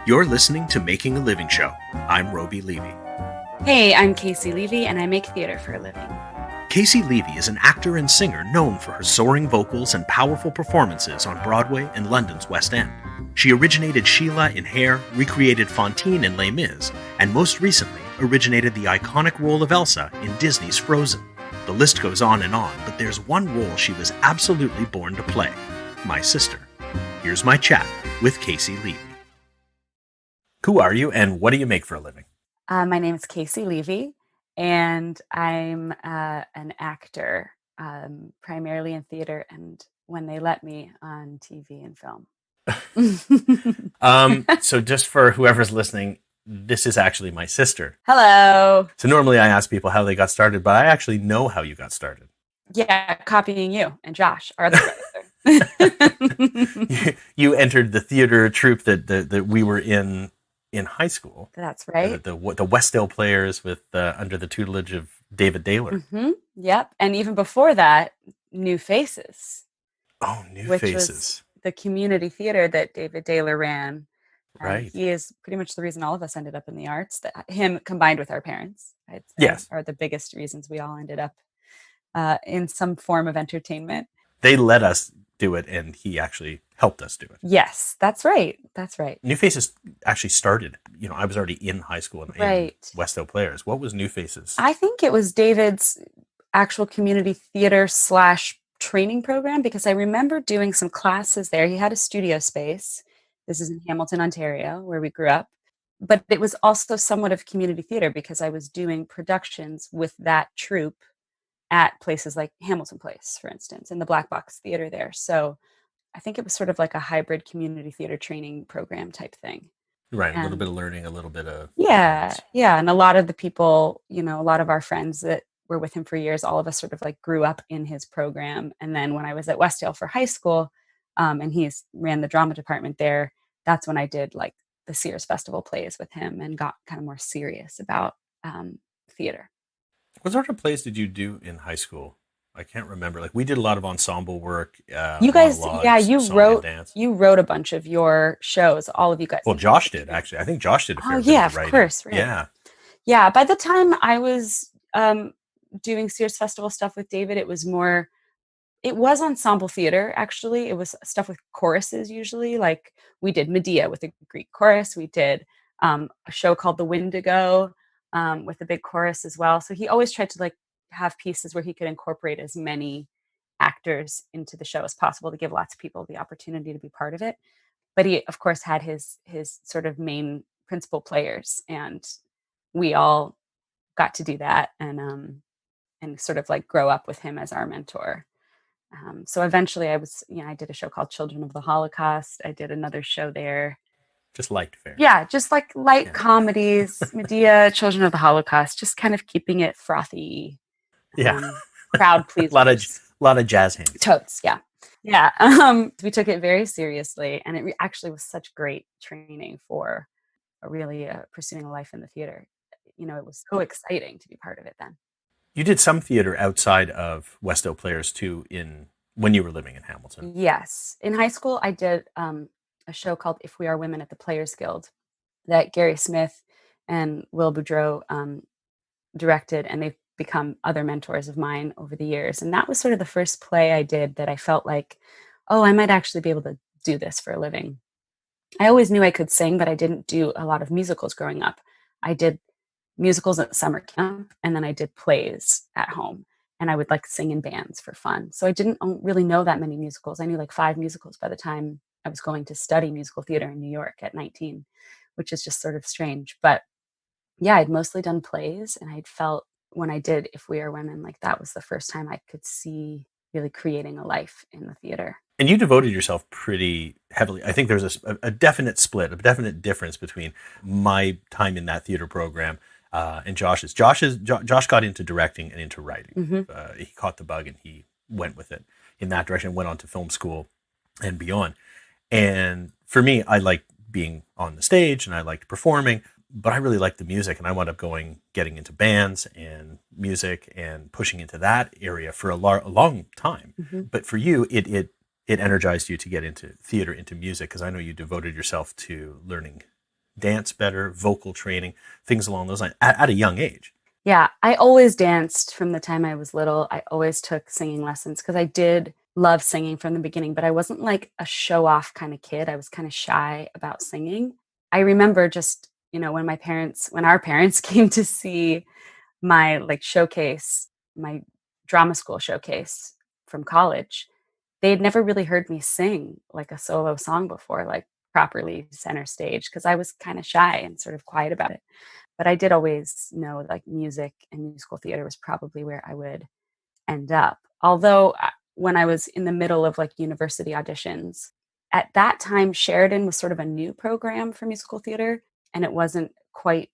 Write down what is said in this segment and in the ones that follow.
You're listening to Making a Living Show. I'm Roby Levy. Hey, I'm Caissie Levy, and I make theater for a living. Caissie Levy is an actor and singer known for her soaring vocals and powerful performances on Broadway and London's West End. She originated Sheila in Hair, recreated Fantine in Les Mis, and most recently originated the iconic role of Elsa in Disney's Frozen. The list goes on, but there's one role she was absolutely born to play: my sister. Here's my chat with Caissie Levy. Who are you, and what do you make for a living? My name is Caissie Levy, and I'm an actor, primarily in theater and, when they let me, on TV and film. So just for whoever's listening, this is actually my sister. Hello. So normally I ask people how they got started, but I actually know how you got started. Yeah, copying you and Josh, our other brother. You entered the theater troupe that we were in high school. That's right. The Westdale Players with under the tutelage of David Daler. Mm-hmm. Yep. And even before that, New Faces. Oh, New which Faces. Was the community theater that David Daler ran. Right. He is pretty much the reason all of us ended up in the arts. That him combined with our parents, I'd say, yes, are the biggest reasons we all ended up in some form of entertainment. They let us do it, and he actually helped us do it. Yes, that's right. That's right. New Faces actually started, I was already in high school and in Westdale Players. What was New Faces? I think it was David's actual community theater / training program, because I remember doing some classes there. He had a studio space. This is in Hamilton, Ontario, where we grew up. But it was also somewhat of community theater because I was doing productions with that troupe at places like Hamilton Place, for instance, in the Black Box Theater there. So I think it was sort of like a hybrid community theater training program type thing. Right, a little bit of learning, a little bit of... Yeah. And a lot of the people, a lot of our friends that were with him for years, all of us sort of like grew up in his program. And then when I was at Westdale for high school, and he ran the drama department there, that's when I did like the Sears Festival plays with him and got kind of more serious about theater. What sort of plays did you do in high school? I can't remember. Like, we did a lot of ensemble work. You guys, you wrote a bunch of your shows, all of you guys. Well, Josh did, actually. I think Josh did a fair bit of writing. Of course. Right. Yeah. By the time I was doing Sears Festival stuff with David, it was ensemble theater, actually. It was stuff with choruses, usually. Like, we did Medea with a Greek chorus. We did a show called The Windigo with a big chorus as well. So he always tried to have pieces where he could incorporate as many actors into the show as possible to give lots of people the opportunity to be part of it. But he, of course, had his sort of main principal players, and we all got to do that and sort of like grow up with him as our mentor. So eventually I did a show called Children of the Holocaust. I did another show there. Just light fare. Yeah, just like light comedies, Medea, Children of the Holocaust, just kind of keeping it frothy. Crowd pleasers. a lot of jazz hands. Totes, yeah. We took it very seriously, and it actually was such great training for really pursuing a life in the theater. It was so exciting to be part of it then. You did some theater outside of Westdale Players too, when you were living in Hamilton. Yes, in high school I did a show called If We Are Women at the Players Guild that Gary Smith and Will Boudreau directed, and they've become other mentors of mine over the years. And that was sort of the first play I did that I felt like, oh, I might actually be able to do this for a living. I always knew I could sing, but I didn't do a lot of musicals growing up. I did musicals at summer camp, and then I did plays at home, and I would sing in bands for fun. So I didn't really know that many musicals. I knew 5 musicals by the time I was going to study musical theater in New York at 19, which is just sort of strange. But yeah, I'd mostly done plays, and I'd felt when I did If We Are Women, that was the first time I could see really creating a life in the theater. And you devoted yourself pretty heavily. I think there's a definite split, a definite difference between my time in that theater program and Josh's. Josh got into directing and into writing. Mm-hmm. He caught the bug and he went with it in that direction, went on to film school and beyond. And for me, I liked being on the stage and I liked performing, but I really liked the music, and I wound up getting into bands and music and pushing into that area for a long time. Mm-hmm. But for you, it energized you to get into theater, into music, because I know you devoted yourself to learning dance better, vocal training, things along those lines at a young age. Yeah, I always danced from the time I was little. I always took singing lessons because I did love singing from the beginning, but I wasn't like a show off kind of kid. I was kind of shy about singing. I remember just, when our parents came to see my like showcase, my drama school showcase from college, they had never really heard me sing like a solo song before, like properly center stage, because I was kind of shy and sort of quiet about it. But I did always know like music and musical theater was probably where I would end up. Although when I was in the middle of like university auditions, at that time, Sheridan was sort of a new program for musical theater. And it wasn't quite,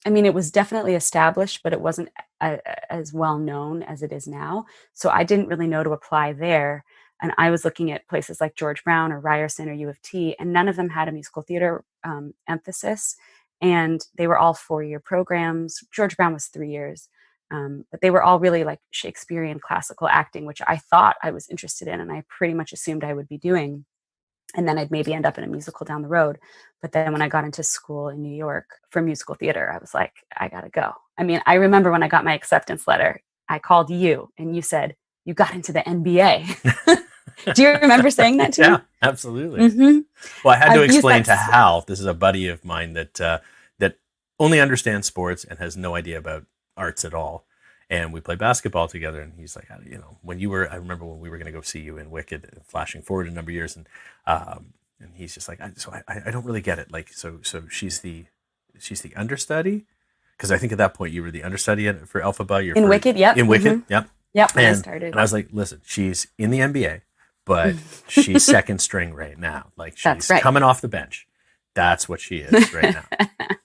I mean, it was definitely established, but it wasn't as well known as it is now. So I didn't really know to apply there. And I was looking at places like George Brown or Ryerson or U of T, and none of them had a musical theater emphasis. And they were all 4-year programs. George Brown was 3 years. But they were all really like Shakespearean classical acting, which I thought I was interested in, and I pretty much assumed I would be doing. And then I'd maybe end up in a musical down the road. But then when I got into school in New York for musical theater, I was like, I gotta go. I mean, I remember when I got my acceptance letter, I called you and you said, you got into the NBA. Do you remember saying that to me? Yeah, absolutely. Mm-hmm. Well, I had to explain to Hal, this is a buddy of mine that only understands sports and has no idea about arts at all. And we play basketball together. And he's like, I remember when we were going to go see you in Wicked, flashing forward a number of years. And he's just like, I don't really get it. Like, so she's the understudy. Because I think at that point you were the understudy for Elphaba. In Wicked, yep. In Wicked, mm-hmm. Yep. Yep, when I started. And I was like, listen, she's in the NBA, but she's second string right now. Like, she's coming off the bench. That's what she is right now.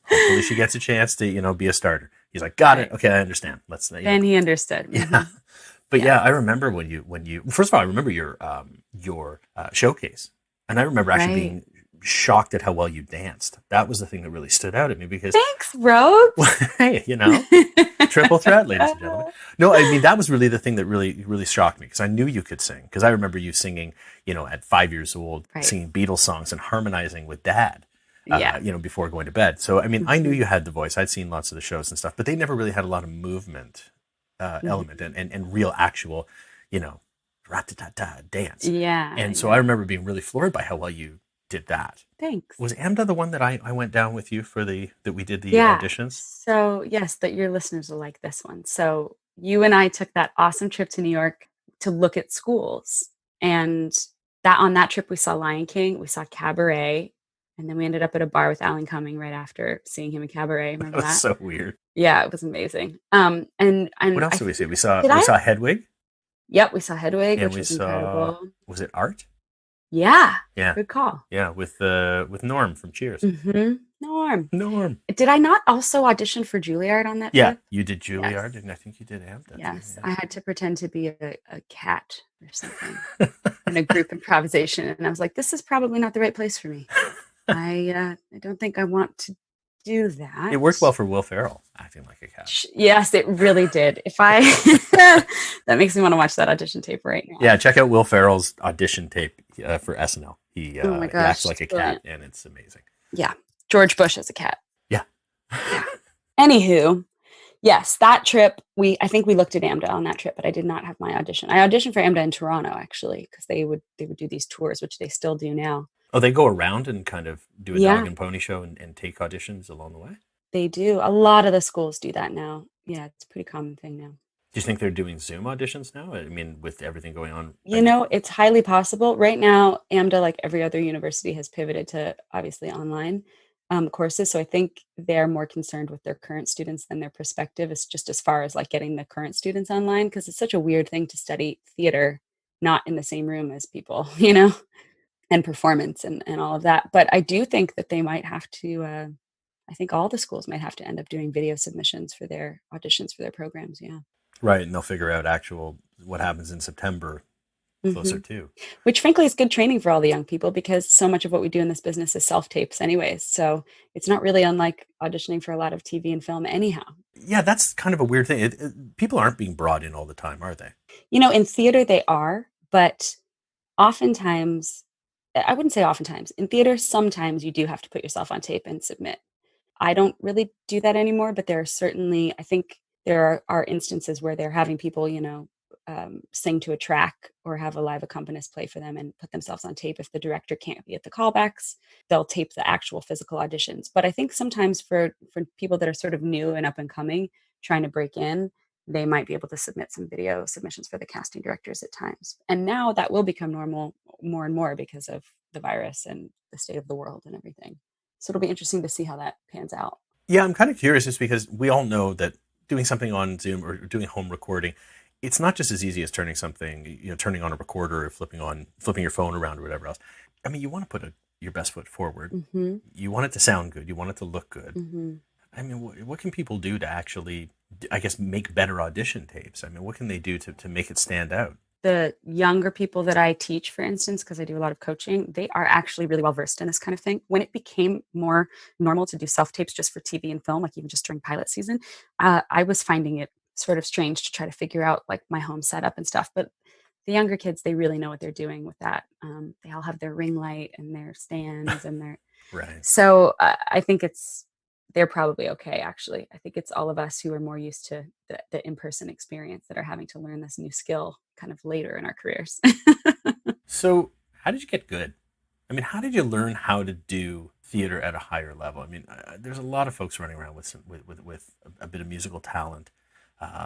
Hopefully she gets a chance to, be a starter. He's like, got it. Okay, I understand. And he understood. Yeah. Mm-hmm. But yeah, I remember when you first of all, I remember your showcase. And I remember actually being shocked at how well you danced. That was the thing that really stood out at me because thanks, Rhodes. Hey, triple threat, ladies and gentlemen. No, I mean, that was really the thing that really, really shocked me because I knew you could sing. Because I remember you singing, at 5 years old, singing Beatles songs and harmonizing with Dad. Before going to bed. So, I mean, I knew you had the voice. I'd seen lots of the shows and stuff, but they never really had a lot of movement element and real actual, rat-ta-ta-ta dance. Yeah. And so I remember being really floored by how well you did that. Thanks. Was AMDA the one that I went down with you for that we did the auditions? So, yes, that your listeners will like this one. So, you and I took that awesome trip to New York to look at schools. And on that trip, we saw Lion King, we saw Cabaret, and then we ended up at a bar with Alan Cumming right after seeing him in Cabaret. Remember that? Was so weird. Yeah, it was amazing. And what else did we see? We saw Hedwig. Yep, we saw Hedwig, and which was incredible. Was it Art? Yeah. Yeah. Good call. Yeah, with Norm from Cheers. Mm-hmm. Norm. Did I not also audition for Juilliard on that trip? Yeah, you did Juilliard, and I think you did AMDA. Yes, I had to pretend to be a cat or something in a group improvisation, and I was like, "This is probably not the right place for me. I don't think I want to do that." It worked well for Will Ferrell acting like a cat. Yes, it really did. That makes me want to watch that audition tape right now. Yeah, check out Will Ferrell's audition tape for SNL. He he acts like a cat, and it's amazing. Yeah, George Bush as a cat. Yeah. Anywho, yes, that trip, I think we looked at AMDA on that trip, but I did not have my audition. I auditioned for AMDA in Toronto, actually, because they would do these tours, which they still do now. Oh, they go around and kind of do a dog and pony show and take auditions along the way? They do. A lot of the schools do that now. Yeah, it's a pretty common thing now. Do you think they're doing Zoom auditions now? I mean, with everything going on? It's highly possible. Right now, AMDA, like every other university, has pivoted to obviously online courses. So I think they're more concerned with their current students than their prospective. It's just as far as like getting the current students online, because it's such a weird thing to study theater not in the same room as people, and performance and all of that. But I do think that they might have to, I think all the schools might have to end up doing video submissions for their auditions for their programs. Yeah. Right. And they'll figure out what happens in September closer to. Which frankly is good training for all the young people because so much of what we do in this business is self-tapes anyways. So it's not really unlike auditioning for a lot of TV and film anyhow. Yeah, that's kind of a weird thing. People aren't being brought in all the time, are they? In theater they are, but oftentimes I wouldn't say oftentimes. In theater, sometimes you do have to put yourself on tape and submit. I don't really do that anymore, but there are certainly, I think there are instances where they're having people, sing to a track or have a live accompanist play for them and put themselves on tape. If the director can't be at the callbacks, they'll tape the actual physical auditions. But I think sometimes for people that are sort of new and up and coming, trying to break in, they might be able to submit some video submissions for the casting directors at times. And now that will become normal more and more because of the virus and the state of the world and everything. So it'll be interesting to see how that pans out. Yeah, I'm kind of curious just because we all know that doing something on Zoom or doing home recording, it's not just as easy as turning something, turning on a recorder or flipping your phone around or whatever else. I mean, you want to put your best foot forward. Mhm. You want it to sound good. You want it to look good. Mhm. I mean, what can people do to actually, I guess, make better audition tapes? I mean, what can they do to make it stand out? The younger people that I teach, for instance, because I do a lot of coaching, they are actually really well versed in this kind of thing. When it became more normal to do self tapes just for TV and film, like even just during pilot season, I was finding it sort of strange to try to figure out like my home setup and stuff. But the younger kids, they really know what they're doing with that. They all have their ring light and their stands and their Right. so I think they're probably okay. Actually, I think it's all of us who are more used to the in-person experience that are having to learn this new skill kind of later in our careers. So, how did you get good? I mean, how did you learn how to do theater at a higher level? I mean, there's a lot of folks running around with with a bit of musical talent.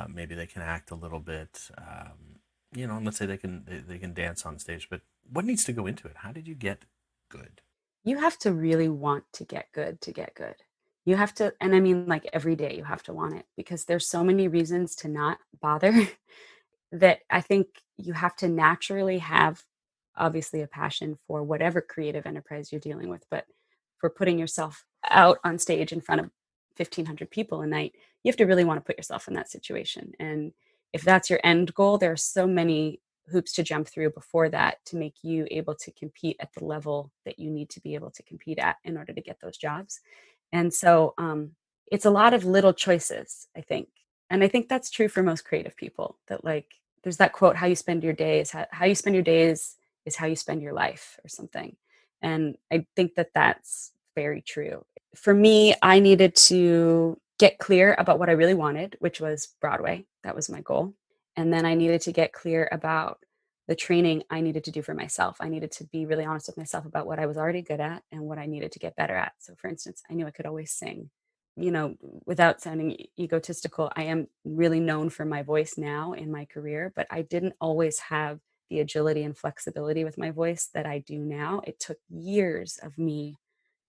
Maybe they can act a little bit. And let's say they can dance on stage. But what needs to go into it? How did you get good? You have to really want to get good to get good. You have to, and I mean, like every day you have to want it because there's so many reasons to not bother that I think you have to naturally have obviously a passion for whatever creative enterprise you're dealing with, but for putting yourself out on stage in front of 1,500 people a night, you have to really want to put yourself in that situation. And if that's your end goal, there are so many hoops to jump through before that to make you able to compete at the level that you need to be able to compete at in order to get those jobs. And so it's a lot of little choices, I think. And I think that's true for most creative people that like there's that quote, how you spend your days, how you spend your days is how you spend your life or something. And I think that that's very true. For me, I needed to get clear about what I really wanted, which was Broadway. That was my goal. And then I needed to get clear about the training I needed to do for myself. I needed to be really honest with myself about what I was already good at and what I needed to get better at. So, for instance, I knew I could always sing. Without sounding egotistical, I am really known for my voice now in my career, but I didn't always have the agility and flexibility with my voice that I do now. It took years of me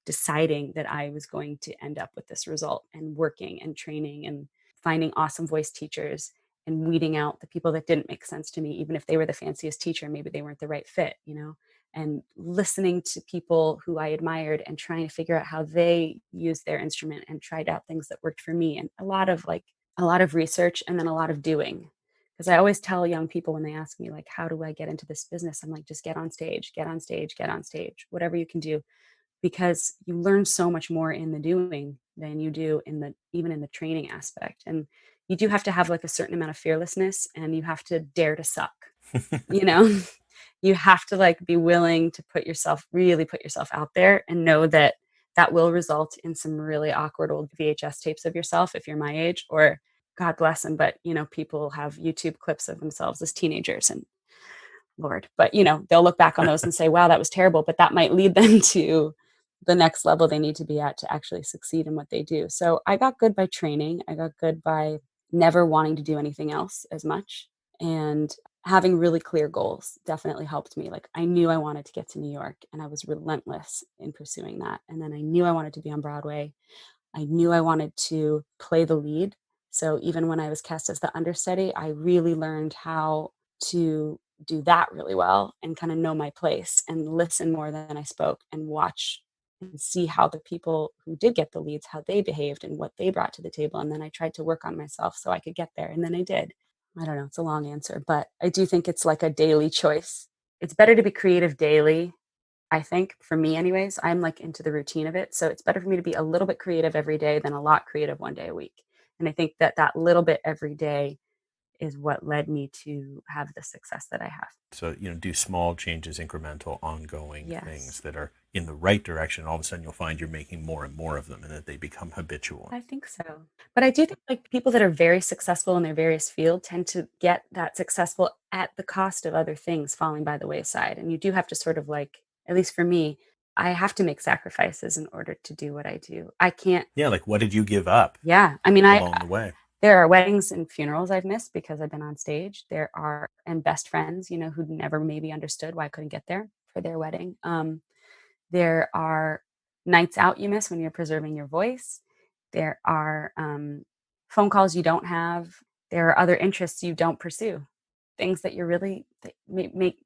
deciding that I was going to end up with this result and working and training and finding awesome voice teachers and weeding out the people that didn't make sense to me, even if they were the fanciest teacher, maybe they weren't the right fit, and listening to people who I admired and trying to figure out how they used their instrument and tried out things that worked for me. And a lot of research and then a lot of doing. Because I always tell young people when they ask me, like, how do I get into this business? I'm like, just get on stage, get on stage, get on stage, whatever you can do because you learn so much more in the doing than you do in the even in the training aspect. And you do have to have like a certain amount of fearlessness and you have to dare to suck, you know? You have to like be willing to really put yourself out there and know that that will result in some really awkward old VHS tapes of yourself if you're my age or God bless them, but people have YouTube clips of themselves as teenagers and Lord, but they'll look back on those and say, wow, that was terrible, but that might lead them to the next level they need to be at to actually succeed in what they do. So I got good by training. I got good by never wanting to do anything else as much. And having really clear goals definitely helped me. Like I knew I wanted to get to New York and I was relentless in pursuing that. And then I knew I wanted to be on Broadway. I knew I wanted to play the lead. So even when I was cast as the understudy, I really learned how to do that really well and kind of know my place and listen more than I spoke and watch and see how the people who did get the leads, how they behaved and what they brought to the table. And then I tried to work on myself so I could get there. And then I did. I don't know, it's a long answer, but I do think it's like a daily choice. It's better to be creative daily. I think for me anyways, I'm like into the routine of it. So it's better for me to be a little bit creative every day than a lot creative one day a week. And I think that that little bit every day is what led me to have the success that I have. So, do small changes, incremental, ongoing things Yes, that are in the right direction. All of a sudden, you'll find you're making more and more of them and that they become habitual. I think so. But I do think like people that are very successful in their various field tend to get that successful at the cost of other things falling by the wayside. And you do have to sort of like, at least for me, I have to make sacrifices in order to do what I do. I can't, Yeah, like what did you give up yeah. I mean, along the way? there are weddings and funerals I've missed because I've been on stage. There are, and best friends, who never maybe understood why I couldn't get there for their wedding. There are nights out you miss when you're preserving your voice. There are phone calls you don't have. There are other interests you don't pursue. Things that you're really that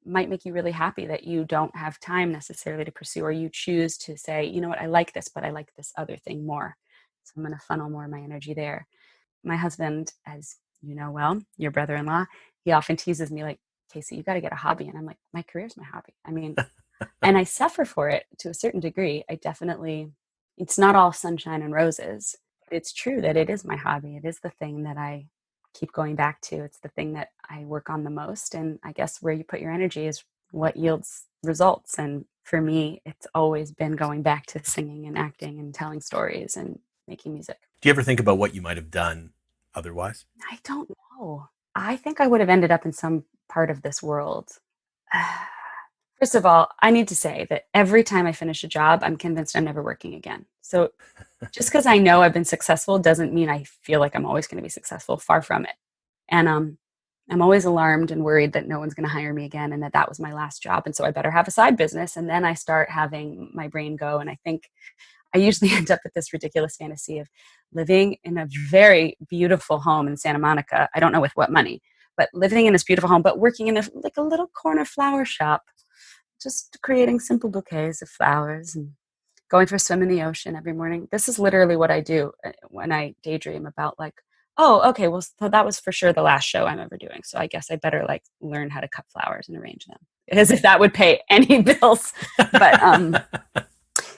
might make you really happy that you don't have time necessarily to pursue, or you choose to say, you know what, I like this, but I like this other thing more. So I'm going to funnel more of my energy there. My husband, as you know well, your brother-in-law, he often teases me like, Caissie, you got to get a hobby. And I'm like, my career's my hobby. I mean, and I suffer for it to a certain degree. I definitely it's not all sunshine and roses. It's true that it is my hobby. It is the thing that I keep going back to. It's the thing that I work on the most, and I guess where you put your energy is what yields results, and for me, it's always been going back to singing and acting and telling stories and making music. Do you ever think about what you might have done otherwise? I don't know. I think I would have ended up in some part of this world. First of all, I need to say that every time I finish a job, I'm convinced I'm never working again. So just because I know I've been successful doesn't mean I feel like I'm always going to be successful. Far from it. And I'm always alarmed and worried that no one's going to hire me again and that that was my last job. And so I better have a side business. And then I start having my brain go. And I think I usually end up with this ridiculous fantasy of living in a very beautiful home in Santa Monica. I don't know with what money, but living in this beautiful home, but working in like a little corner flower shop, just creating simple bouquets of flowers and going for a swim in the ocean every morning. This is literally what I do when I daydream about like, oh, okay, well, so that was for sure the last show I'm ever doing. So I guess I better like learn how to cut flowers and arrange them, as if that would pay any bills. But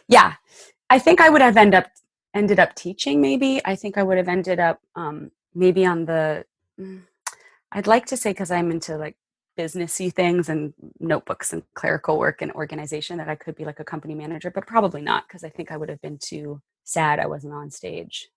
yeah, I think I would have ended up teaching. Maybe I think I would have ended up maybe on the. I'd like to say because I'm into like businessy things and notebooks and clerical work and organization that I could be like a company manager, but probably not because I think I would have been too sad I wasn't on stage.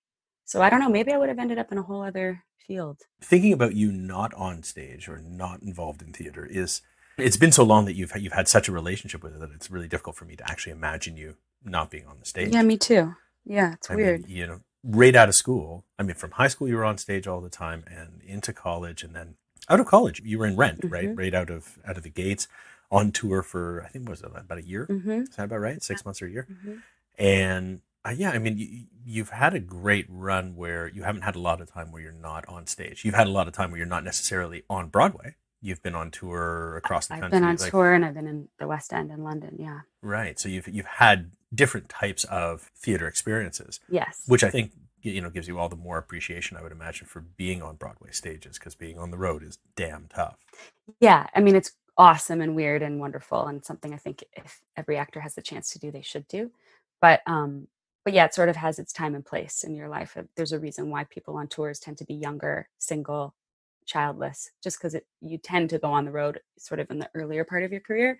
So I don't know. Maybe I would have ended up in a whole other field. Thinking about you not on stage or not involved in theater is it's been so long that you've had such a relationship with it that it's really difficult for me to actually imagine you not being on the Yeah, stage. me too. Yeah, it's I mean, weird. right out of school. I mean, from high school you were on stage all the time, and into college, and then out of college you were in Rent, right? Hmm. Right out of the gates, on tour for I think what was it about a year? Hmm. Is that about right? 6 months or a year? Hmm. And yeah, I mean, you've had a great run where you haven't had a lot of time where you're not on stage. You've had a lot of time where you're not necessarily on Broadway. You've been on tour across the I've been country, on like tour and I've been in the West End in London. Yeah. right. So you've had different types of theater experiences, Yes. which I think gives you all the more appreciation, I would imagine, for being on Broadway stages because being on the road is damn tough. Yeah. I mean, it's awesome and weird and wonderful and something I think if every actor has the chance to do, they should do. But but yeah, it sort of has its time and place in your life. There's a reason why people on tours tend to be younger, single, childless, just because you tend to go on the road sort of in the earlier part of your career.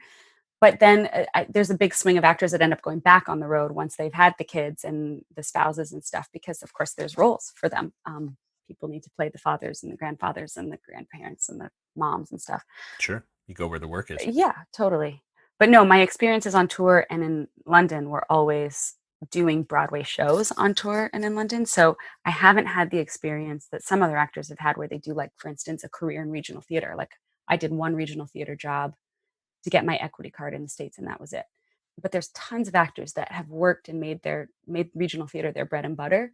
But then there's a big swing of actors that end up going back on the road once they've had the kids and the spouses and stuff, because of course there's roles for them. People need to play the fathers and the grandfathers and the grandparents and the moms and stuff. Sure. You go where the work is. Yeah, totally. But no, my experiences on tour and in London were always doing Broadway shows on tour and in London. So I haven't had the experience that some other actors have had where they do, like, for instance, a career in regional theater. Like I did one regional theater job to get my equity card in the States, and that was it. But there's tons of actors that have worked and made regional theater their bread and butter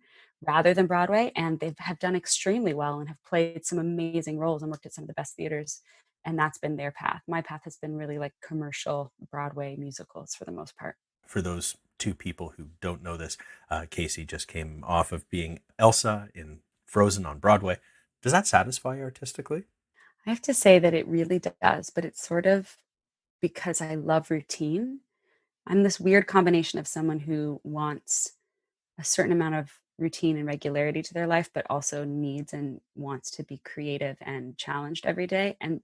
rather than Broadway, and they have done extremely well and have played some amazing roles and worked at some of the best theaters. And that's been their path. My path has been really like commercial Broadway musicals for the most part. For those two people who don't know this, Caissie just came off of being Elsa in Frozen on Broadway. Does that satisfy you artistically? I have to say that it really does, but it's sort of because I love routine. I'm this weird combination of someone who wants a certain amount of routine and regularity to their life, but also needs and wants to be creative and challenged every day. And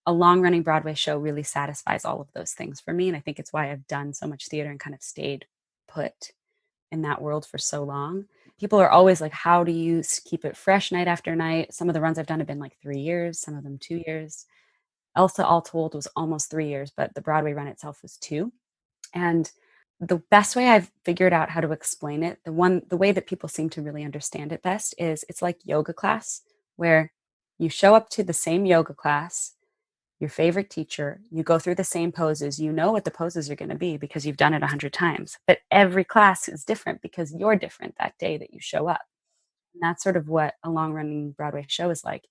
a long running Broadway show really satisfies all of those things for me. And I think it's why I've done so much theater and kind of stayed put in that world for so long. People are always like, how do you keep it fresh night after night? Some of the runs I've done have been like 3 years, some of them 2 years. Elsa, all told, was almost 3 years, but the Broadway run itself was two. And the best way I've figured out how to explain it, the way that people seem to really understand it best is it's like yoga class, where you show up to the same yoga class, your favorite teacher, you go through the same poses, you know what the poses are going to be because you've done it 100 times. But every class is different because you're different that day that you show up. And that's sort of what a long running Broadway show is like.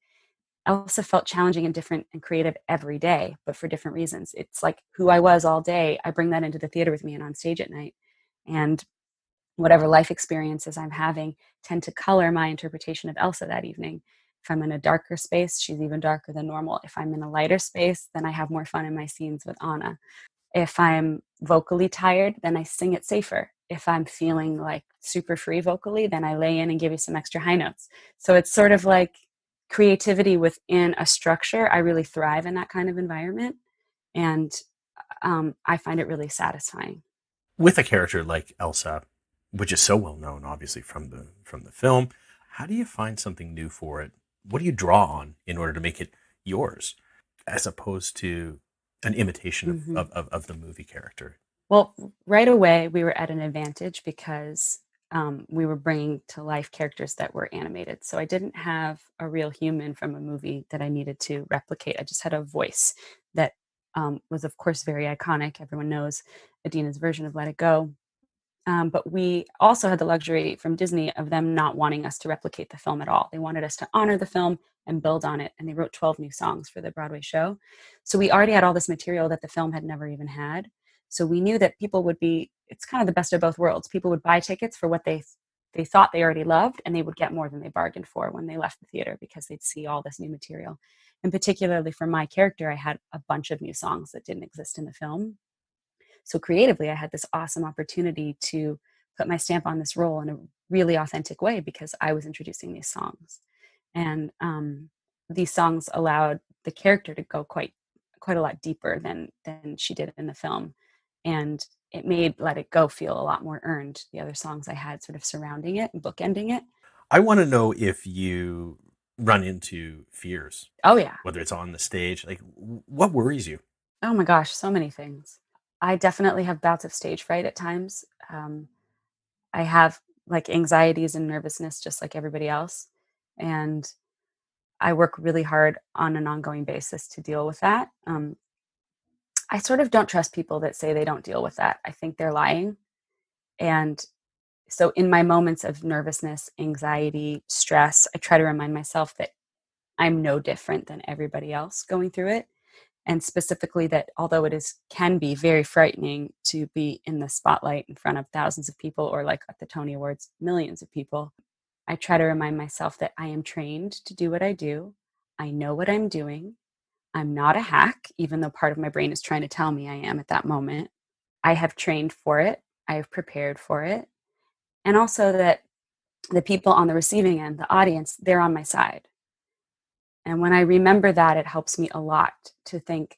Elsa felt challenging and different and creative every day, but for different reasons. It's like who I was all day. I bring that into the theater with me and on stage at night. And whatever life experiences I'm having tend to color my interpretation of Elsa that evening. If I'm in a darker space, she's even darker than normal. If I'm in a lighter space, then I have more fun in my scenes with Anna. If I'm vocally tired, then I sing it safer. If I'm feeling like super free vocally, then I lay in and give you some extra high notes. So it's sort of like creativity within a structure. I really thrive in that kind of environment. And I find it really satisfying. With a character like Elsa, which is so well known, obviously from the film, how do you find something new for it? What do you draw on in order to make it yours, as opposed to an imitation of the movie character? Well, right away, we were at an advantage because we were bringing to life characters that were animated. So I didn't have a real human from a movie that I needed to replicate. I just had a voice that was, of course, very iconic. Everyone knows Adina's version of Let It Go. But we also had the luxury from Disney of them not wanting us to replicate the film at all. They wanted us to honor the film and build on it. And they wrote 12 new songs for the Broadway show. So we already had all this material that the film had never even had. So we knew that people would be, it's kind of the best of both worlds. People would buy tickets for what they thought they already loved, and they would get more than they bargained for when they left the theater because they'd see all this new material. And particularly for my character, I had a bunch of new songs that didn't exist in the film. So creatively, I had this awesome opportunity to put my stamp on this role in a really authentic way because I was introducing these songs. And these songs allowed the character to go quite a lot deeper than she did in the film. And it made Let It Go feel a lot more earned, the other songs I had sort of surrounding it and bookending it. I want to know if you run into fears, Oh, yeah. whether it's on the stage. Like, what worries you? Oh my gosh, so many things. I definitely have bouts of stage fright at times. I have like anxieties and nervousness just like everybody else. And I work really hard on an ongoing basis to deal with that. I sort of don't trust people that say they don't deal with that. I think they're lying. And so in my moments of nervousness, anxiety, stress, I try to remind myself that I'm no different than everybody else going through it. And specifically that although can be very frightening to be in the spotlight in front of thousands of people, or like at the Tony Awards, millions of people, I try to remind myself that I am trained to do what I do. I know what I'm doing. I'm not a hack, even though part of my brain is trying to tell me I am at that moment. I have trained for it. I have prepared for it. And also that the people on the receiving end, the audience, they're on my side. And when I remember that, it helps me a lot to think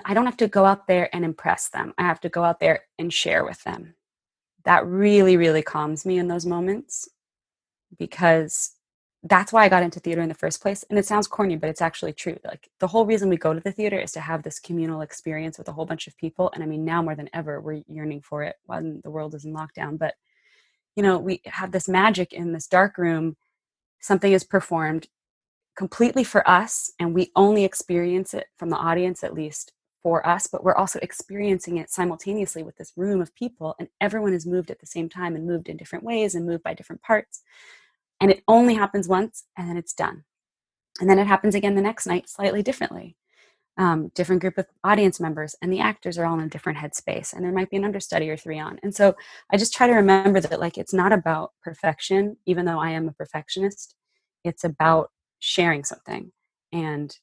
I don't have to go out there and impress them. I have to go out there and share with them. That really, really calms me in those moments because that's why I got into theater in the first place. And it sounds corny, but it's actually true. Like the whole reason we go to the theater is to have this communal experience with a whole bunch of people. And I mean, now more than ever, we're yearning for it when the world is in lockdown. But, we have this magic in this dark room. Something is performed completely for us, and we only experience it from the audience, at least for us, but we're also experiencing it simultaneously with this room of people, and everyone is moved at the same time and moved in different ways and moved by different parts. And it only happens once, and then it's done. And then it happens again the next night, slightly differently. Different group of audience members, and the actors are all in a different headspace, and there might be an understudy or three on. And so I just try to remember that like it's not about perfection, even though I am a perfectionist. It's about sharing something. And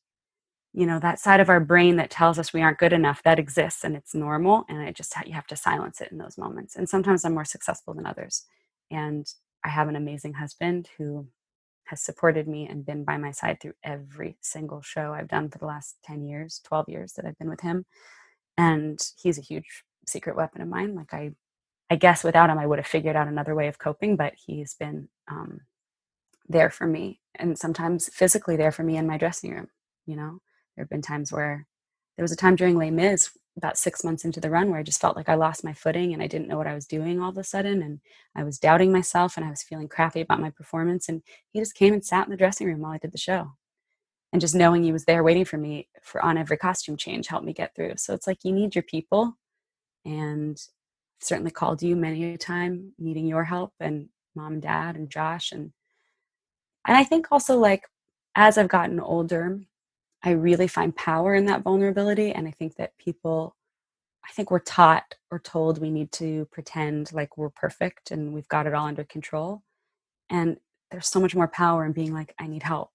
that side of our brain that tells us we aren't good enough, that exists and it's normal, and you have to silence it in those moments. And sometimes I'm more successful than others. And I have an amazing husband who has supported me and been by my side through every single show I've done for the last 10 years, 12 years that I've been with him. And he's a huge secret weapon of mine. Like I guess without him, I would have figured out another way of coping, but he's been there for me, and sometimes physically there for me in my dressing room. There have been times where there was a time during Les Mis about 6 months into the run where I just felt like I lost my footing and I didn't know what I was doing all of a sudden. And I was doubting myself and I was feeling crappy about my performance. And he just came and sat in the dressing room while I did the show. And just knowing he was there waiting for me on every costume change helped me get through. So it's like you need your people. And I've certainly called you many a time needing your help, and mom and dad and Josh. And I think also, like, as I've gotten older, I really find power in that vulnerability. And I think that I think we're taught or told we need to pretend like we're perfect and we've got it all under control. And there's so much more power in being like, I need help.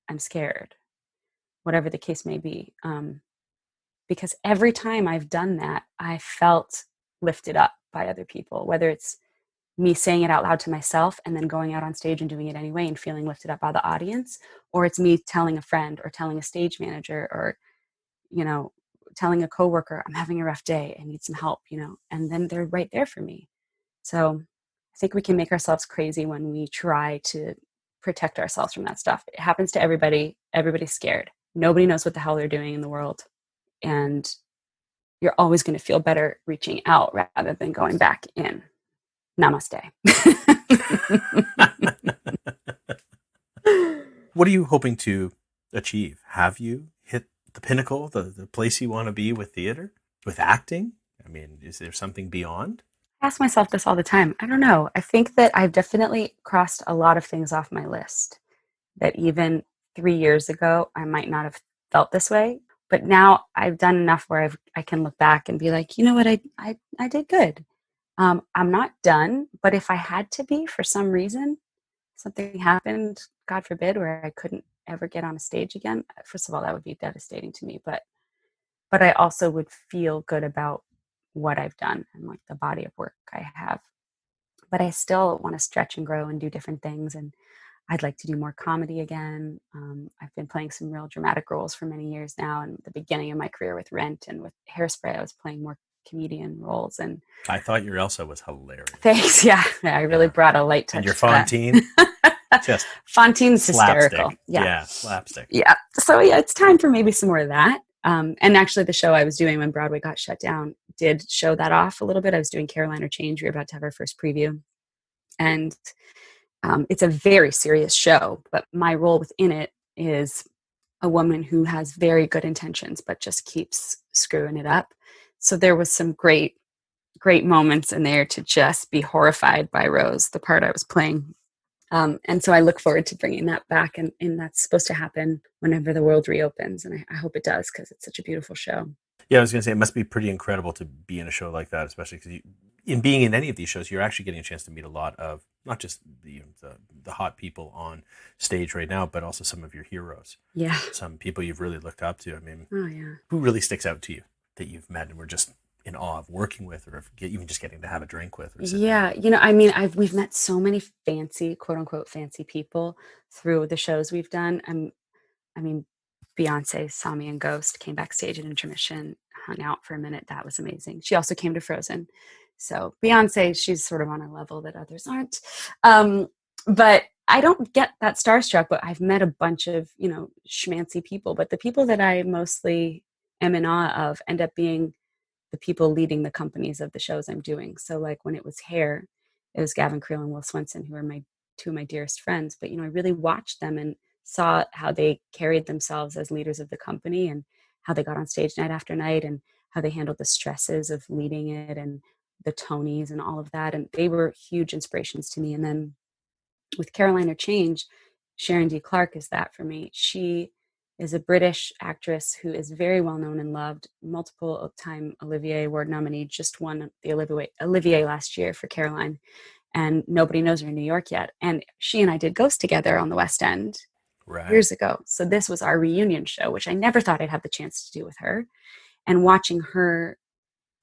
I'm scared, whatever the case may be. Because every time I've done that, I felt lifted up by other people, whether it's me saying it out loud to myself and then going out on stage and doing it anyway and feeling lifted up by the audience, or it's me telling a friend or telling a stage manager or, telling a coworker, I'm having a rough day, I need some help, and then they're right there for me. So I think we can make ourselves crazy when we try to protect ourselves from that stuff. It happens to everybody. Everybody's scared. Nobody knows what the hell they're doing in the world. And you're always going to feel better reaching out rather than going back in. Namaste. What are you hoping to achieve? Have you hit the pinnacle, the place you want to be with theater, with acting? I mean, is there something beyond? I ask myself this all the time. I don't know. I think that I've definitely crossed a lot of things off my list that even 3 years ago, I might not have felt this way. But now I've done enough where I can look back and be like, you know what, I did good. I'm not done, but if I had to be for some reason, something happened, God forbid, where I couldn't ever get on a stage again, first of all, that would be devastating to me. But I also would feel good about what I've done and like the body of work I have. But I still want to stretch and grow and do different things. And I'd like to do more comedy again. I've been playing some real dramatic roles for many years now. And the beginning of my career with Rent and with Hairspray, I was playing more comedian roles. And I thought your Elsa was hilarious. Thanks. Yeah. I really brought a light touch. And your Fontaine, just Fontine's hysterical. Yeah, slapstick. Yeah. So yeah, it's time for maybe some more of that. And actually the show I was doing when Broadway got shut down did show that off a little bit. I was doing Caroline or Change. We were about to have our first preview. And it's a very serious show, but my role within it is a woman who has very good intentions, but just keeps screwing it up. So there was some great moments in there to just be horrified by Rose, the part I was playing. And so I look forward to bringing that back. And that's supposed to happen whenever the world reopens. And I hope it does, because it's such a beautiful show. Yeah, I was going to say, it must be pretty incredible to be in a show like that, especially because in being in any of these shows, you're actually getting a chance to meet a lot of, not just the hot people on stage right now, but also some of your heroes. Yeah. Some people you've really looked up to. I mean, oh, yeah. Who really sticks out to you that you've met and were just in awe of working with, or even just getting to have a drink with? Yeah. I mean, we've met so many fancy, quote unquote, fancy people through the shows we've done. I mean, Beyonce saw me in Ghost, came backstage at intermission, hung out for a minute. That was amazing. She also came to Frozen. So Beyonce, she's sort of on a level that others aren't. But I don't get that starstruck, but I've met a bunch of, schmancy people. But the people that I mostly am in awe of end up being the people leading the companies of the shows I'm doing. So like when it was Hair, it was Gavin Creel and Will Swenson, who are two of my dearest friends. But, I really watched them and saw how they carried themselves as leaders of the company and how they got on stage night after night and how they handled the stresses of leading it and the Tonys and all of that. And they were huge inspirations to me. And then with Caroline or Change, Sharon D. Clarke is that for me. She is a British actress who is very well known and loved, multiple time Olivier Award nominee, just won the Olivier last year for Caroline. And nobody knows her in New York yet. And she and I did Ghost together on the West End. Right. Years ago. So this was our reunion show, which I never thought I'd have the chance to do with her. And watching her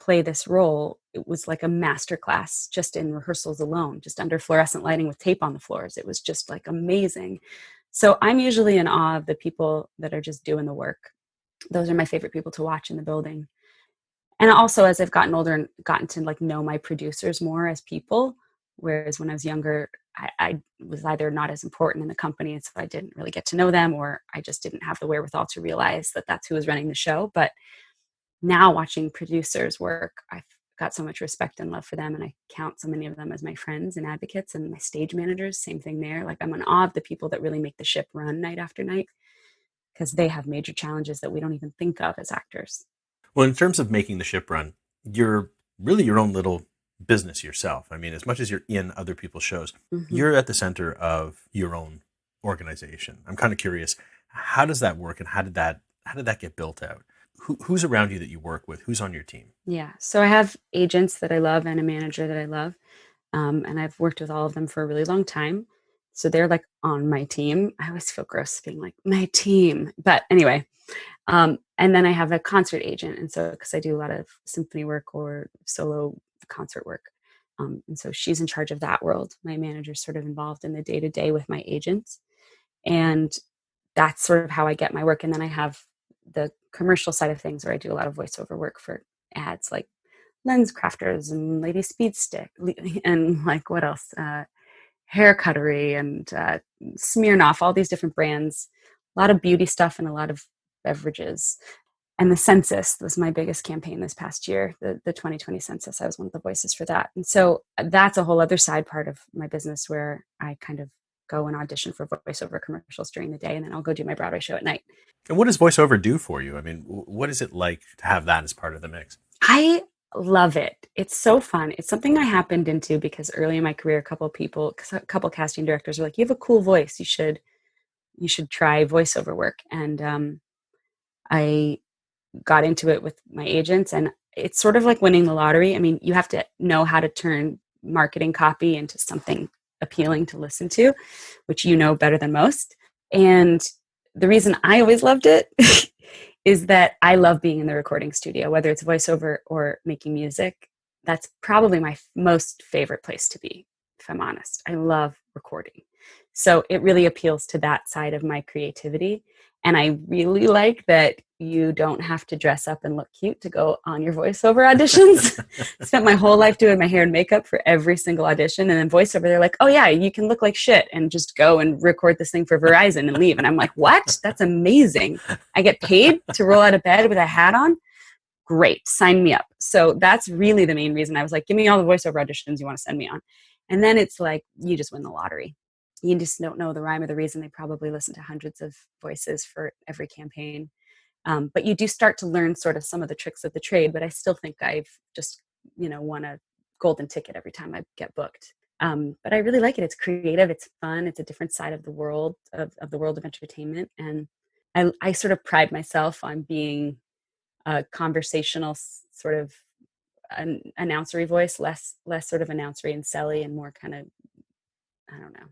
play this role, it was like a master class just in rehearsals alone, just under fluorescent lighting with tape on the floors. It was just like amazing. So I'm usually in awe of the people that are just doing the work. Those are my favorite people to watch in the building. And also, as I've gotten older and gotten to like know my producers more as people, whereas when I was younger, I was either not as important in the company, and so I didn't really get to know them, or I just didn't have the wherewithal to realize that that's who was running the show. But now watching producers work, I've got so much respect and love for them, and I count so many of them as my friends and advocates, and my stage managers, same thing there. Like, I'm in awe of the people that really make the ship run night after night, because they have major challenges that we don't even think of as actors. Well, in terms of making the ship run, you're really your own little business yourself. I mean, as much as you're in other people's shows, you're at the center of your own organization. I'm kind of curious, how does that work, and how did that get built out? Who's around you that you work with? Who's on your team? Yeah. So I have agents that I love and a manager that I love. And I've worked with all of them for a really long time. So they're like on my team. I always feel gross being like my team. But anyway, and then I have a concert agent. And so, because I do a lot of symphony work or solo concert work. And so she's in charge of that world. My manager's sort of involved in the day to day with my agents. And that's sort of how I get my work. And then I have the commercial side of things where I do a lot of voiceover work for ads like Lens Crafters and Lady Speed Stick and like what else? Hair Cuttery and Smirnoff, all these different brands, a lot of beauty stuff and a lot of beverages. And the census was my biggest campaign this past year, the 2020 census. I was one of the voices for that. And so that's a whole other side part of my business where I kind of go and audition for voiceover commercials during the day, and then I'll go do my Broadway show at night. And what does voiceover do for you? I mean, what is it like to have that as part of the mix? I love it. It's so fun. It's something I happened into because early in my career, a couple casting directors were like, "You have a cool voice. You should try voiceover work." And I got into it with my agents, and it's sort of like winning the lottery. I mean, you have to know how to turn marketing copy into something appealing to listen to, which you know better than most. And the reason I always loved it is that I love being in the recording studio, whether it's voiceover or making music. That's probably my most favorite place to be, if I'm honest. I love recording. So it really appeals to that side of my creativity. And I really like that you don't have to dress up and look cute to go on your voiceover auditions. Spent my whole life doing my hair and makeup for every single audition. And then voiceover, they're like, "Oh yeah, you can look like shit and just go and record this thing for Verizon and leave." And I'm like, "What? That's amazing. I get paid to roll out of bed with a hat on? Great, sign me up." So that's really the main reason I was like, "Give me all the voiceover auditions you want to send me on." And then it's like, you just win the lottery. You just don't know the rhyme or the reason. They probably listen to hundreds of voices for every campaign. But you do start to learn sort of some of the tricks of the trade, but I still think I've just, won a golden ticket every time I get booked. But I really like it. It's creative. It's fun. It's a different side of the world, of the world of entertainment. And I sort of pride myself on being a conversational sort of an announcery voice, less sort of announcery and selly and more kind of, I don't know.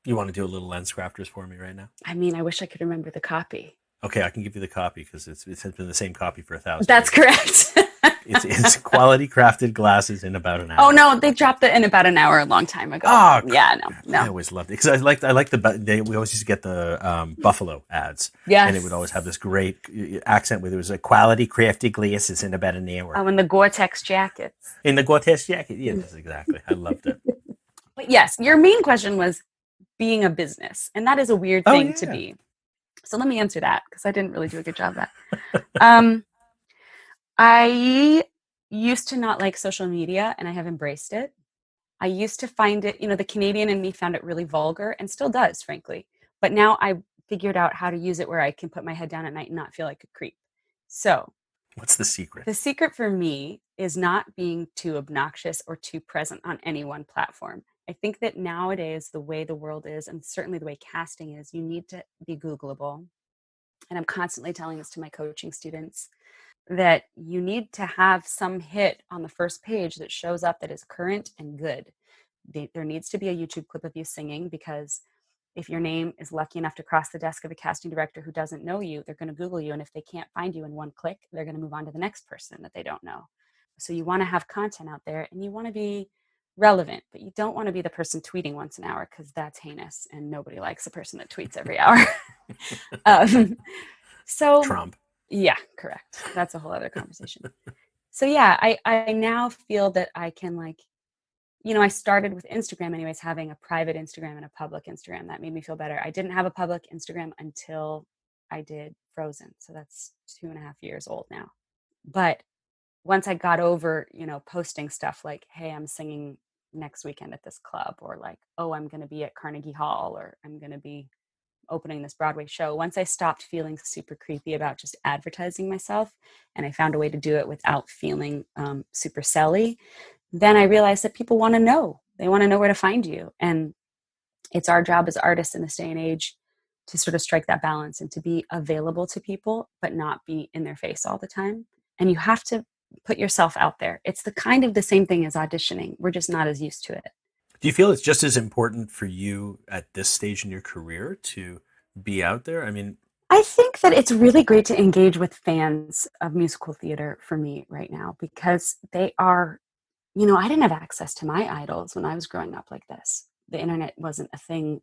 You want to do a little Lens Crafters for me right now? I mean, I wish I could remember the copy. Okay, I can give you the copy because it's been the same copy for 1,000 That's years. correct. It's quality crafted glasses in about an hour. Oh no, they dropped it in about an hour a long time ago. Oh yeah, no. I always loved it because we always used to get the Buffalo ads. Yes. And it would always have this great accent where there was a quality crafted glasses in about an hour. Oh, and the Gore-Tex jackets. In the Gore-Tex jacket, yes, exactly. I loved it. But yes, your main question was being a business, and that is a weird thing to be. So let me answer that because I didn't really do a good job of that. I used to not like social media, and I have embraced it. I used to find it, the Canadian in me found it really vulgar and still does, frankly. But now I figured out how to use it where I can put my head down at night and not feel like a creep. So what's the secret? The secret for me is not being too obnoxious or too present on any one platform. I think that nowadays, the way the world is, and certainly the way casting is, you need to be Googleable. And I'm constantly telling this to my coaching students, that you need to have some hit on the first page that shows up that is current and good. There needs to be a YouTube clip of you singing, because if your name is lucky enough to cross the desk of a casting director who doesn't know you, they're going to Google you. And if they can't find you in one click, they're going to move on to the next person that they don't know. So you want to have content out there and you want to be relevant, but you don't want to be the person tweeting once an hour because that's heinous and nobody likes a person that tweets every hour. um, so Trump. yeah, correct. That's a whole other conversation. So yeah, I now feel that I can like, I started with Instagram anyways, having a private Instagram and a public Instagram. That made me feel better. I didn't have a public Instagram until I did Frozen. So that's 2.5 years old now. But once I got over, posting stuff like, hey, I'm singing next weekend at this club, or like, oh, I'm going to be at Carnegie Hall, or I'm going to be opening this Broadway show. Once I stopped feeling super creepy about just advertising myself and I found a way to do it without feeling super selly, then I realized that people want to know. They want to know where to find you. And it's our job as artists in this day and age to sort of strike that balance and to be available to people, but not be in their face all the time. And you have to put yourself out there. It's the kind of the same thing as auditioning. We're just not as used to it. Do you feel it's just as important for you at this stage in your career to be out there? I mean, I think that it's really great to engage with fans of musical theater for me right now, because they are, I didn't have access to my idols when I was growing up like this. The internet wasn't a thing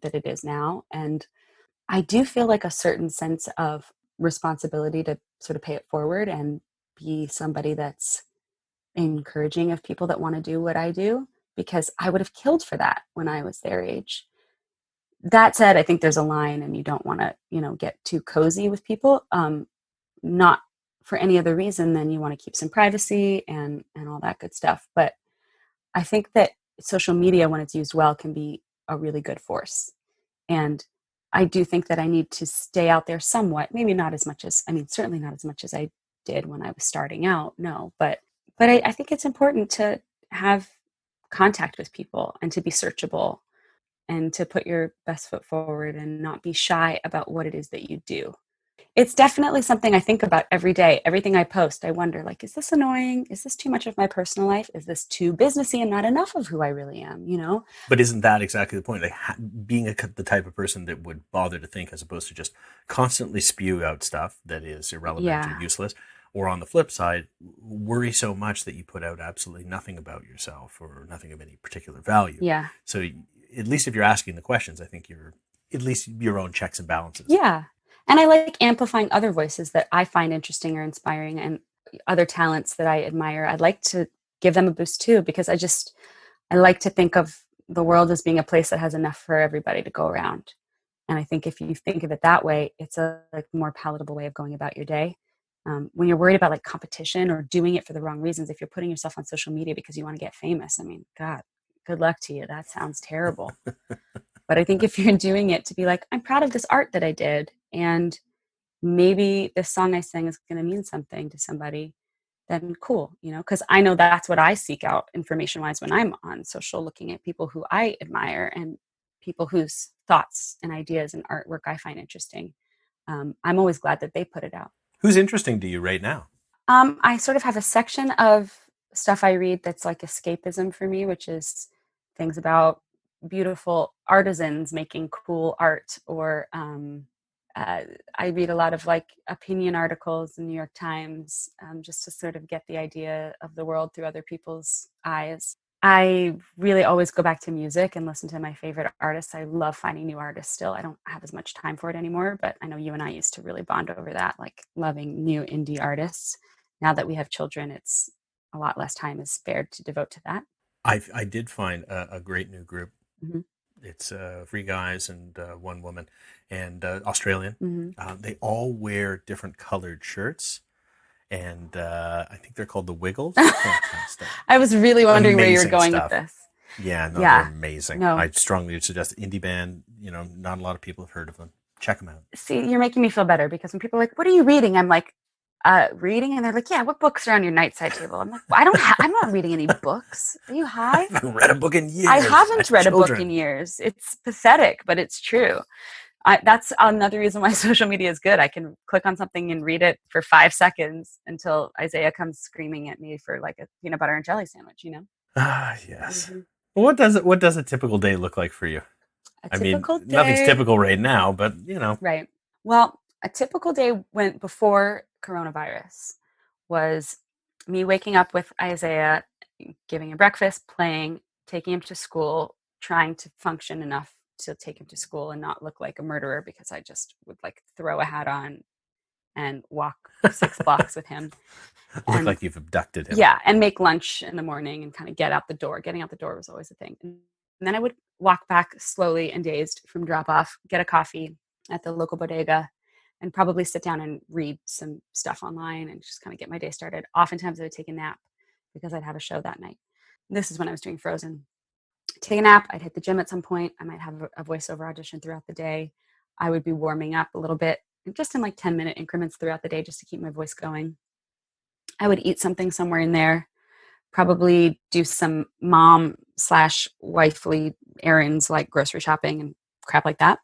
that it is now. And I do feel like a certain sense of responsibility to sort of pay it forward and be somebody that's encouraging of people that want to do what I do, because I would have killed for that when I was their age. That said, I think there's a line and you don't want to, get too cozy with people. Not for any other reason than you want to keep some privacy and all that good stuff. But I think that social media, when it's used well, can be a really good force. And I do think that I need to stay out there somewhat, maybe not as much as, certainly not as much as I did when I was starting out. No, but I think it's important to have contact with people and to be searchable and to put your best foot forward and not be shy about what it is that you do. It's definitely something I think about every day. Everything I post, I wonder, like, is this annoying? Is this too much of my personal life? Is this too businessy and not enough of who I really am, But isn't that exactly the point? Like being the type of person that would bother to think, as opposed to just constantly spew out stuff that is irrelevant or useless. Or on the flip side, worry so much that you put out absolutely nothing about yourself or nothing of any particular value. Yeah. So at least if you're asking the questions, I think you're at least your own checks and balances. Yeah. And I like amplifying other voices that I find interesting or inspiring, and other talents that I admire. I'd like to give them a boost too, because I like to think of the world as being a place that has enough for everybody to go around. And I think if you think of it that way, it's a more palatable way of going about your day. When you're worried about like competition or doing it for the wrong reasons, if you're putting yourself on social media because you want to get famous, God, good luck to you. That sounds terrible. But I think if you're doing it to be like, I'm proud of this art that I did, and maybe this song I sang is going to mean something to somebody, then cool, because I know that's what I seek out information-wise when I'm on social, looking at people who I admire and people whose thoughts and ideas and artwork I find interesting. I'm always glad that they put it out. Who's interesting to you right now? I sort of have a section of stuff I read that's like escapism for me, which is things about beautiful artisans making cool art, or I read a lot of like opinion articles in the New York Times, just to sort of get the idea of the world through other people's eyes. I really always go back to music and listen to my favorite artists. I love finding new artists still. I don't have as much time for it anymore, but I know you and I used to really bond over that, like loving new indie artists. Now that we have children, it's a lot less time is spared to devote to that. I did find a great new group. Mm-hmm. It's 3 guys and 1 woman, and Australian. Mm-hmm. They all wear different colored shirts, and I think they're called the Wiggles. Fantastic. I was really wondering amazing where you were going stuff. with this. Yeah, no, they're amazing. No. I strongly suggest indie band. Not a lot of people have heard of them. Check them out. See, you're making me feel better, because when people are like, what are you reading? I'm like, reading, and they're like, yeah, what books are on your nightside table? I'm like, well, I'm not reading any books. Are you high? I haven't read a book in years. I haven't read a book in years. It's pathetic, but it's true. That's another reason why social media is good. I can click on something and read it for 5 seconds until Isaiah comes screaming at me for like a peanut butter and jelly sandwich, Ah, yes. Mm-hmm. What does a typical day look like for you? Day, nothing's typical right now, but Right. Well, a typical day before coronavirus was me waking up with Isaiah, giving him breakfast, playing, taking him to school, trying to function enough to take him to school and not look like a murderer, because I just would like throw a hat on and walk 6 blocks with him. Look And like you've abducted him. yeah, and make lunch in the morning and kind of get out the door. Getting out the door was always a thing. And then I would walk back slowly and dazed from drop off, get a coffee at the local bodega, and probably sit down and read some stuff online and just kind of get my day started. Oftentimes I would take a nap because I'd have a show that night. This is when I was doing Frozen. Take a nap. I'd hit the gym at some point. I might have a voiceover audition throughout the day. I would be warming up a little bit, just in like 10-minute increments throughout the day, just to keep my voice going. I would eat something somewhere in there, probably do some mom slash wifely errands like grocery shopping and crap like that.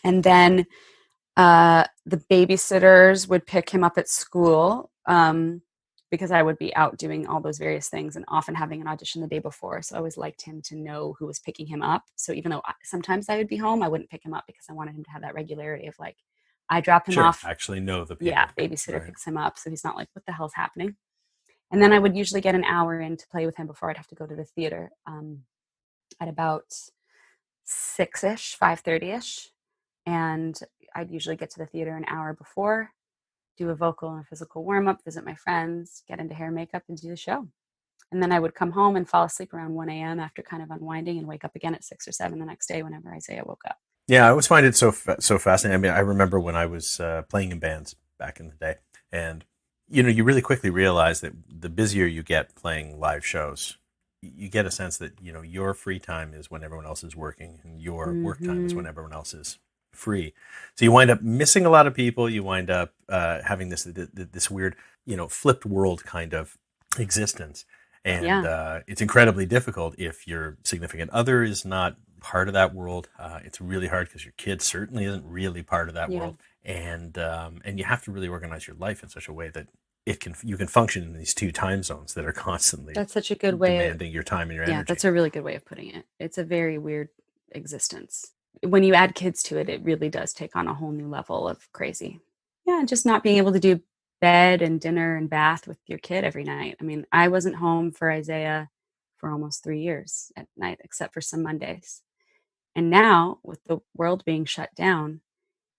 And then the babysitters would pick him up at school, because I would be out doing all those various things and often having an audition the day before. So I always liked him to know who was picking him up. So even though sometimes I would be home, I wouldn't pick him up because I wanted him to have that regularity of like, I drop him off. Actually know the people. Yeah, babysitter picks him up. So he's not like, what the hell's happening? And then I would usually get an hour in to play with him before I'd have to go to the theater, at about 6-ish, 5:30-ish. And I'd usually get to the theater an hour before, do a vocal and physical warm-up, visit my friends, get into hair and makeup, and do the show. And then I would come home and fall asleep around 1 a.m. after kind of unwinding, and wake up again at 6 or 7 the next day whenever Isaiah woke up. Yeah, I always find it so fascinating. I mean, I remember when I was playing in bands back in the day, and you really quickly realize that the busier you get playing live shows, you get a sense that your free time is when everyone else is working, and your work time is when everyone else is free. So you wind up missing a lot of people. You wind up having this weird, flipped world kind of existence. And it's incredibly difficult if your significant other is not part of that world. It's really hard because your kid certainly isn't really part of that world. And you have to really organize your life in such a way that you can function in these two time zones that are constantly that's such a good way demanding your time and your energy. Yeah, that's a really good way of putting it. It's a very weird existence. When you add kids to it, it really does take on a whole new level of crazy. Yeah, and just not being able to do bed and dinner and bath with your kid every night. I mean, I wasn't home for Isaiah for almost 3 years at night, except for some Mondays. And now, with the world being shut down,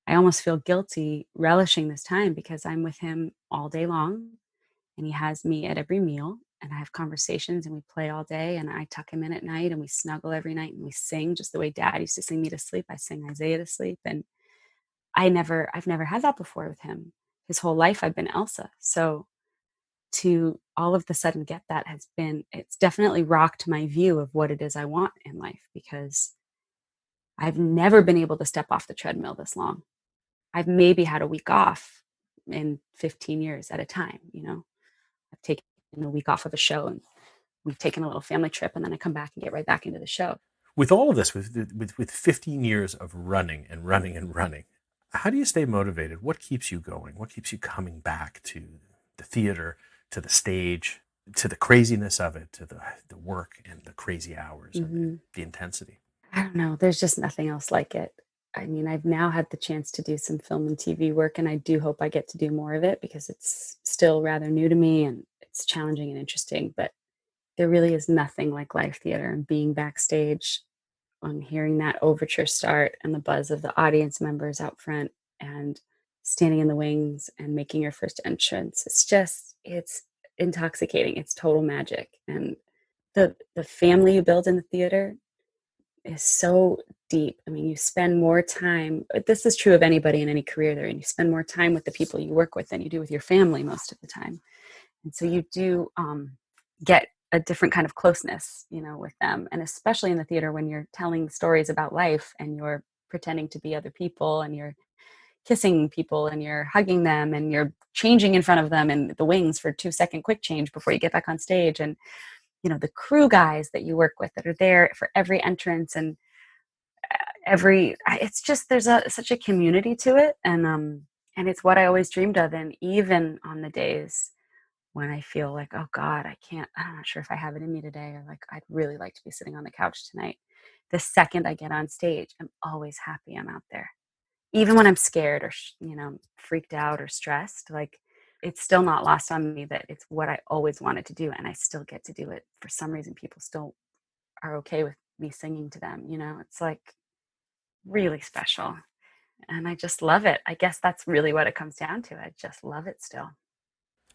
I almost feel guilty relishing this time because I'm with him all day long, and he has me at every meal, and I have conversations, and we play all day, and I tuck him in at night, and we snuggle every night, and we sing just the way Dad used to sing me to sleep. I sing Isaiah to sleep, and I've never had that before with him. His whole life I've been Elsa. So to all of the sudden get that it's definitely rocked my view of what it is I want in life, because I've never been able to step off the treadmill this long. I've maybe had a week off in 15 years at a time. I've taken a week off of a show, and we've taken a little family trip, and then I come back and get right back into the show. With all of this, with 15 years of running and running and running, how do you stay motivated? What keeps you going? What keeps you coming back to the theater, to the stage, to the craziness of it, to the work and the crazy hours and the intensity? I don't know. There's just nothing else like it. I mean, I've now had the chance to do some film and TV work, and I do hope I get to do more of it because it's still rather new to me and it's challenging and interesting. But there really is nothing like live theater, and being backstage on hearing that overture start and the buzz of the audience members out front and standing in the wings and making your first entrance. It's intoxicating. It's total magic. And the family you build in the theater is so deep. I mean, you spend more time, this is true of anybody in any career they're in, you spend more time with the people you work with than you do with your family most of the time. And so you do get a different kind of closeness, with them. And especially in the theater, when you're telling stories about life and you're pretending to be other people and you're kissing people and you're hugging them and you're changing in front of them in the wings for 2-second quick change before you get back on stage. And, the crew guys that you work with that are there for every entrance and it's just, there's such a community to it. And it's what I always dreamed of. And even on the days when I feel like, oh God, I'm not sure if I have it in me today, or like, I'd really like to be sitting on the couch tonight. The second I get on stage, I'm always happy I'm out there. Even when I'm scared or, freaked out or stressed, like it's still not lost on me that it's what I always wanted to do, and I still get to do it. For some reason, people still are okay with me singing to them, It's, like, really special, and I just love it. I guess that's really what it comes down to. I just love it still.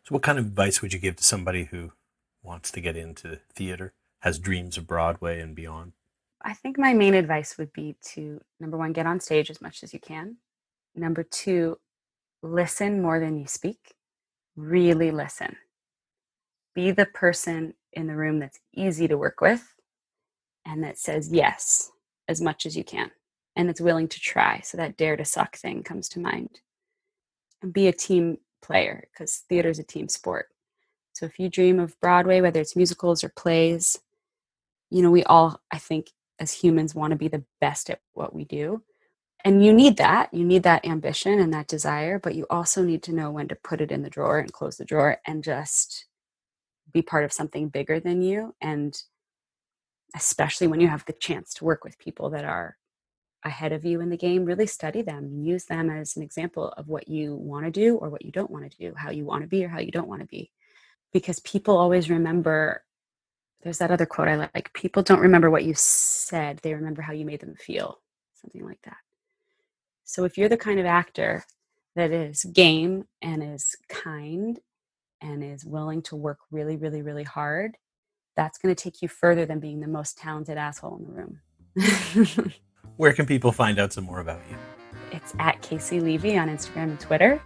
So what kind of advice would you give to somebody who wants to get into theater, has dreams of Broadway and beyond? I think my main advice would be to, number one, get on stage as much as you can. Number two, listen more than you speak. Really listen. Be the person in the room that's easy to work with and that says yes as much as you can and that's willing to try. So that dare to suck thing comes to mind. And be a team player, because theater is a team sport. So if you dream of Broadway, whether it's musicals or plays, we all, I think, as humans want to be the best at what we do. And you need that. You need that ambition and that desire, but you also need to know when to put it in the drawer and close the drawer and just be part of something bigger than you. And especially when you have the chance to work with people that are ahead of you in the game, really study them and use them as an example of what you want to do or what you don't want to do, how you want to be or how you don't want to be. Because people always remember, there's that other quote I like, people don't remember what you said, they remember how you made them feel, something like that. So if you're the kind of actor that is game and is kind and is willing to work really, really, really hard, that's going to take you further than being the most talented asshole in the room. Where can people find out some more about you? It's at Caissie Levy on Instagram and Twitter.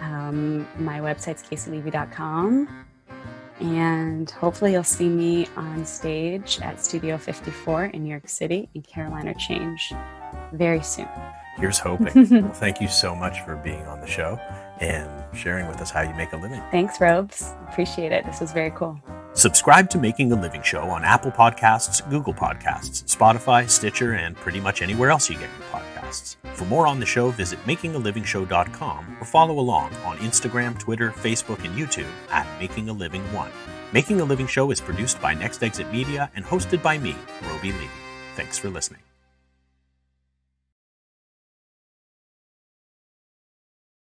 My website's CaissieLevy.com. And hopefully you'll see me on stage at Studio 54 in New York City in Carolina Change very soon. Here's hoping. Well, thank you so much for being on the show and sharing with us how you make a living. Thanks, Robes. Appreciate it. This was very cool. Subscribe to Making a Living Show on Apple Podcasts, Google Podcasts, Spotify, Stitcher, and pretty much anywhere else you get your podcasts. For more on the show, visit makingalivingshow.com or follow along on Instagram, Twitter, Facebook, and YouTube at Making a Living 1. Making a Living Show is produced by Next Exit Media and hosted by me, Roby Levy. Thanks for listening.